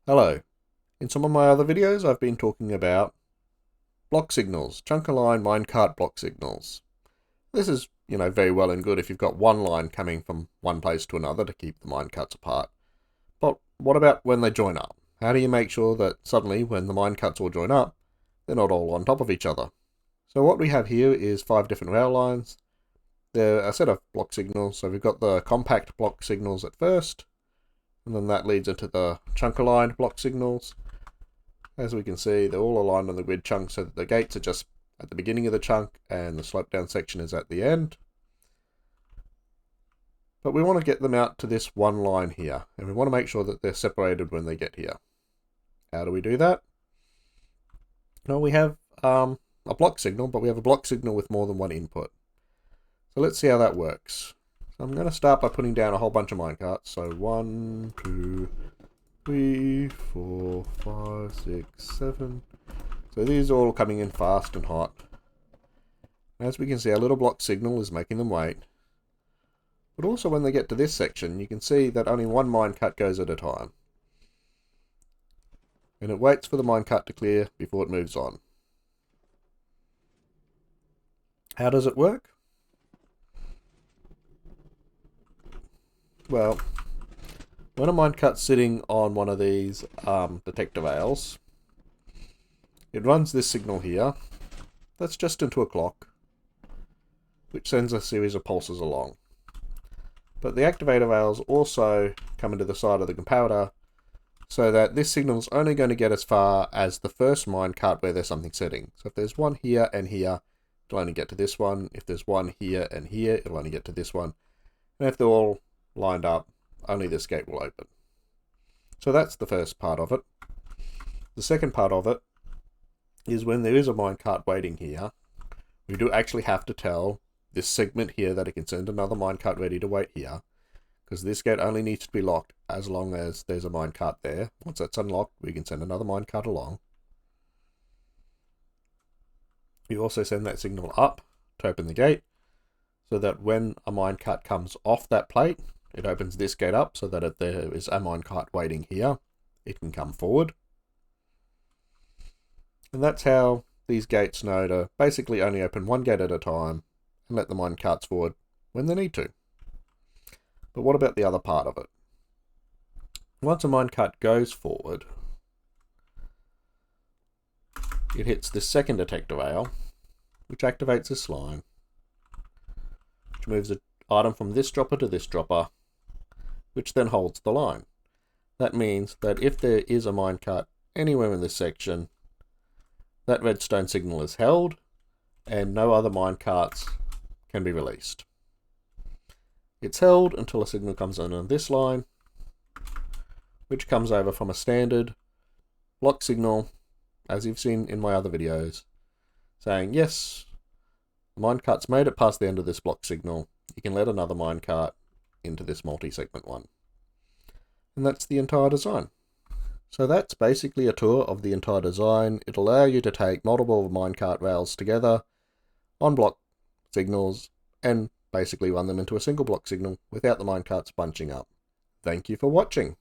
Hello. In some of my other videos I've been talking about block signals, chunk line minecart block signals. This is, very well and good if you've got one line coming from one place to another to keep the minecarts apart. But what about when they join up? How do you make sure that suddenly when the minecarts all join up, they're not all on top of each other? So what we have here is 5 different rail lines. They're a set of block signals. So we've got the compact block signals at first, and then that leads into the chunk aligned block signals. As we can see, they're all aligned on the grid chunk so that the gates are just at the beginning of the chunk and the slope down section is at the end. But we want to get them out to this one line here, and we want to make sure that they're separated when they get here. How do we do that? Well, we have a block signal, but we have a block signal with more than one input. So let's see how that works. So I'm going to start by putting down a whole bunch of minecarts. So 1, 2, 3, 4, 5, 6, 7. So these are all coming in fast and hot. As we can see, our little block signal is making them wait. But also when they get to this section, you can see that only one minecart goes at a time. And it waits for the minecart to clear before it moves on. How does it work? Well, when a minecart's sitting on one of these detector rails, it runs this signal here. That's just into a clock, which sends a series of pulses along. But the activator rails also come into the side of the comparator, so that this signal is only going to get as far as the first minecart where there's something sitting. So if there's one here and here, it'll only get to this one. If there's one here and here, it'll only get to this one. And if they're all lined up, only this gate will open. So that's the first part of it. The second part of it is when there is a minecart waiting here, we do actually have to tell this segment here that it can send another minecart ready to wait here, because this gate only needs to be locked as long as there's a minecart there. Once that's unlocked, we can send another minecart along. You also send that signal up to open the gate, so that when a minecart comes off that plate, it opens this gate up so that if there is a minecart waiting here, it can come forward. And that's how these gates know to basically only open one gate at a time and let the minecarts forward when they need to. But what about the other part of it? Once a minecart goes forward, it hits this second detector rail, which activates this line, which moves an item from this dropper to this dropper, which then holds the line. That means that if there is a minecart anywhere in this section, that redstone signal is held and no other minecarts can be released. It's held until a signal comes in on this line, which comes over from a standard block signal, as you've seen in my other videos, saying, yes, the minecart's made it past the end of this block signal. You can let another minecart into this multi-segment one. And that's the entire design. So that's basically a tour of the entire design. It'll allow you to take multiple minecart rails together on block signals and basically run them into a single block signal without the minecarts bunching up. Thank you for watching.